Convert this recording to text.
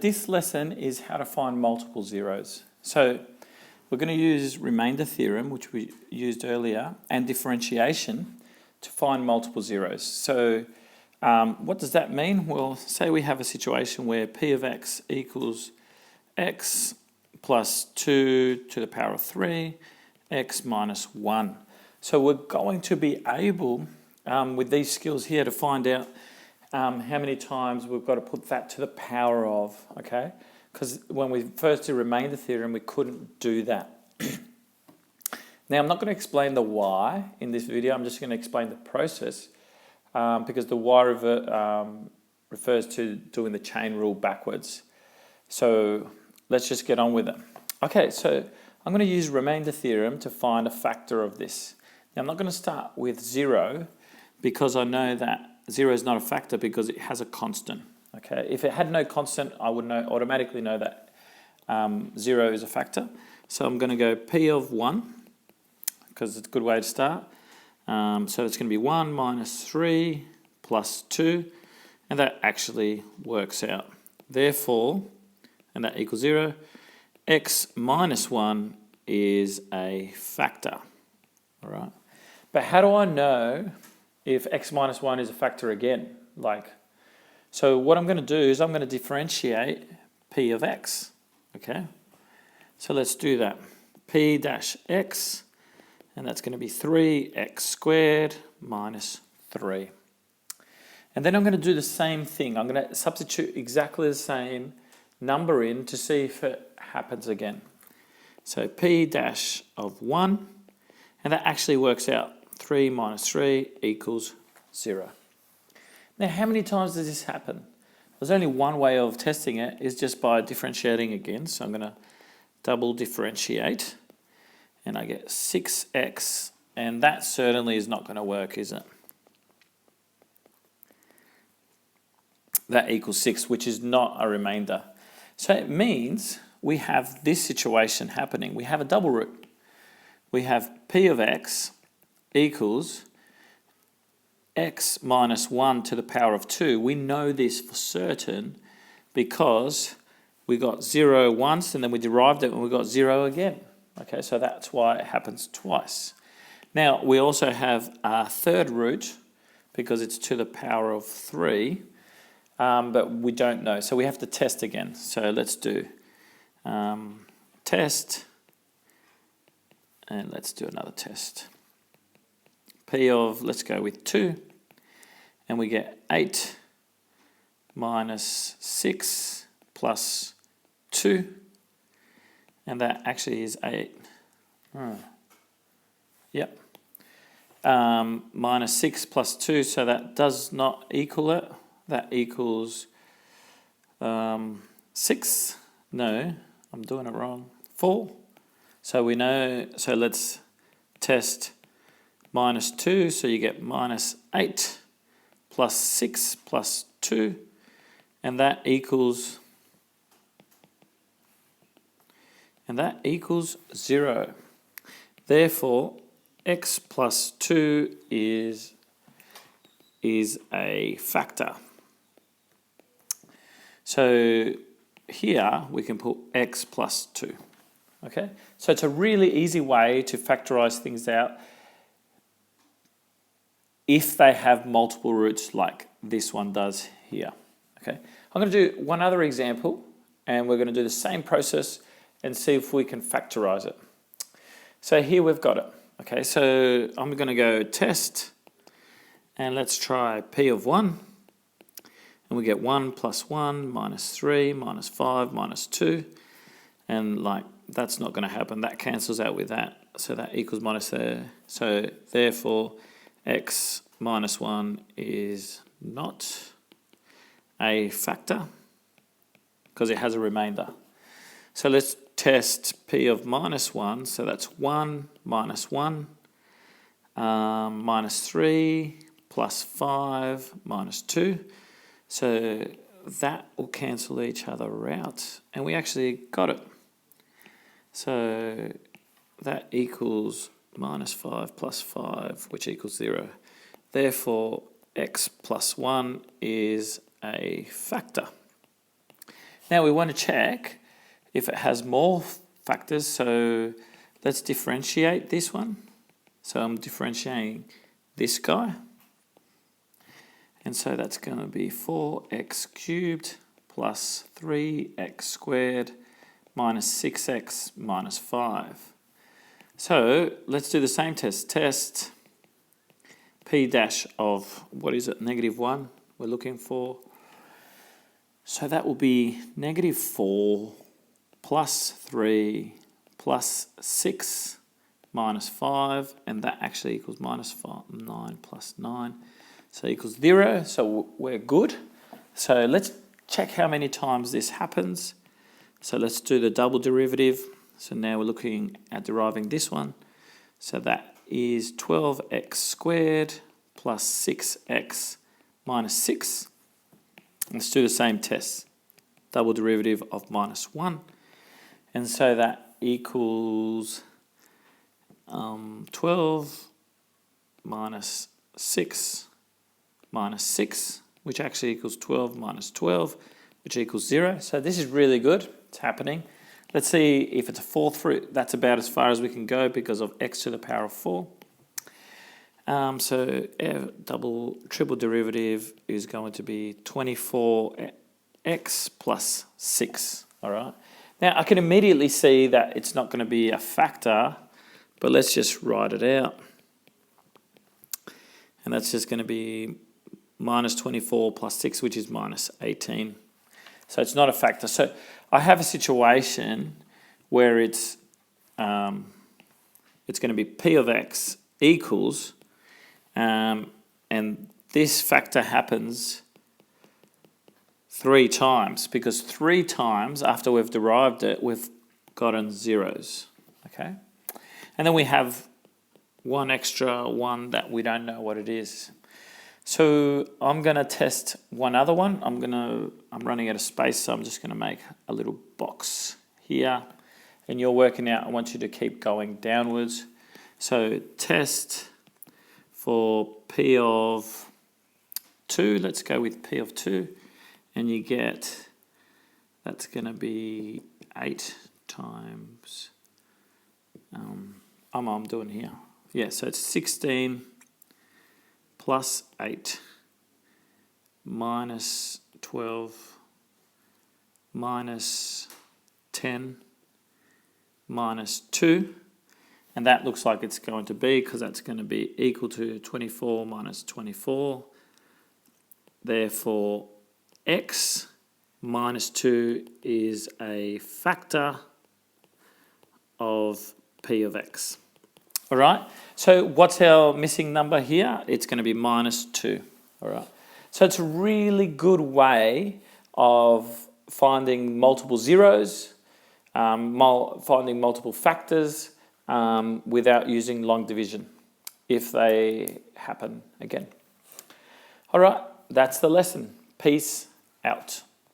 this lesson is how to find multiple zeros. So we're going to use remainder theorem, which we used earlier, and differentiation to find multiple zeros. So what does that mean? Well, say we have a situation where p of x equals x plus 2 to the power of 3, x minus 1. So we're going to be able, with these skills here, to find out how many times we've got to put that to the power of, okay? Because when we first did remainder theorem, we couldn't do that. Now, I'm not going to explain the why in this video. I'm just going to explain the process because the why refers to doing the chain rule backwards. So let's just get on with it. Okay, so I'm going to use remainder theorem to find a factor of this. Now, I'm not going to start with 0 because I know that 0 is not a factor because it has a constant. Okay, if it had no constant, I would automatically know that 0 is a factor. So I'm going to go p of 1 because it's a good way to start. So it's going to be 1 minus 3 plus 2, and that actually works out. Therefore, and that equals 0, x minus 1 is a factor. All right. But how do I know if x minus 1 is a factor again? So what I'm going to do is I'm going to differentiate p of x. Okay. So let's do that. P dash x, and that's going to be 3x squared minus 3. And then I'm going to do the same thing. I'm going to substitute exactly the same number in to see if it happens again. So p dash of 1, and that actually works out. 3 minus 3 equals 0. Now, how many times does this happen? There's only one way of testing it, is just by differentiating again. So I'm going to double differentiate, and I get 6x, and that certainly is not going to work, is it? That equals 6, which is not a remainder. So it means we have this situation happening. We have a double root. We have p of x equals x minus 1 to the power of 2. We know this for certain because we got 0 once and then we derived it and we got 0 again. Okay, so that's why it happens twice. Now, we also have a third root because it's to the power of 3, but we don't know. So we have to test again. So let's do test, and let's do another test. P of, let's go with 2, and we get 8 minus 6 plus 2, and that actually is 8. Yep. Minus 6 plus 2, so that does not equal it. That equals 6. No, I'm doing it wrong. 4. So we know, so let's test minus 2, so you get minus 8 plus 6 plus 2, and that equals 0. Therefore, x plus 2 is a factor. So here we can put x plus 2. Okay, so it's a really easy way to factorize things out if they have multiple roots like this one does here. Okay, I'm going to do one other example, and we're going to do the same process and see if we can factorize it. So here we've got it. Okay, so I'm going to go test, and let's try p of 1, and we get 1 plus 1 minus 3 minus 5 minus 2, and that's not going to happen. That cancels out with that, so that equals minus there. So therefore, x minus 1 is not a factor because it has a remainder. So let's test p of minus 1. So that's 1 minus 1 minus 3 plus 5 minus 2. So that will cancel each other out, and we actually got it. So that equals minus 5 plus 5, which equals 0. Therefore, x plus 1 is a factor. Now we want to check if it has more factors, so let's differentiate this one. So I'm differentiating this guy. And so that's going to be 4x cubed plus 3x squared minus 6x minus 5. So let's do the same test. Test p dash of, what is it, -1 we're looking for. So that will be -4 plus 3 plus 6 minus 5, and that actually equals -9 plus 9. So equals 0, so we're good. So let's check how many times this happens. So let's do the double derivative. So now we're looking at deriving this one. So that is 12x squared plus 6x minus 6. Let's do the same test. Double derivative of -1. And so that equals 12 minus 6 minus 6, which actually equals 12 minus 12, which equals 0. So this is really good. It's happening. Let's see if it's a fourth root. That's about as far as we can go because of x to the power of 4. So triple derivative is going to be 24x plus 6. All right. Now I can immediately see that it's not going to be a factor, but let's just write it out. And that's just going to be minus 24 plus 6, which is minus 18. So it's not a factor. So I have a situation where it's going to be p of x equals, and this factor happens 3 times, because 3 times after we've derived it, we've gotten zeros, okay? And then we have one extra one that we don't know what it is. So I'm going to test one other one. I'm running out of space, so I'm just going to make a little box here. And you're working out, I want you to keep going downwards. So test for p of 2. Let's go with p of 2. And you get, that's going to be 8 times, I'm doing here. Yeah, so it's 16 plus 8 minus 12 minus 10 minus 2. And that looks like it's going to be, because that's going to be equal to 24 minus 24. Therefore, x minus 2 is a factor of p of x. All right, so what's our missing number here? It's going to be minus 2. All right, so it's a really good way of finding multiple zeros, finding multiple factors without using long division, if they happen again. All right, that's the lesson. Peace out.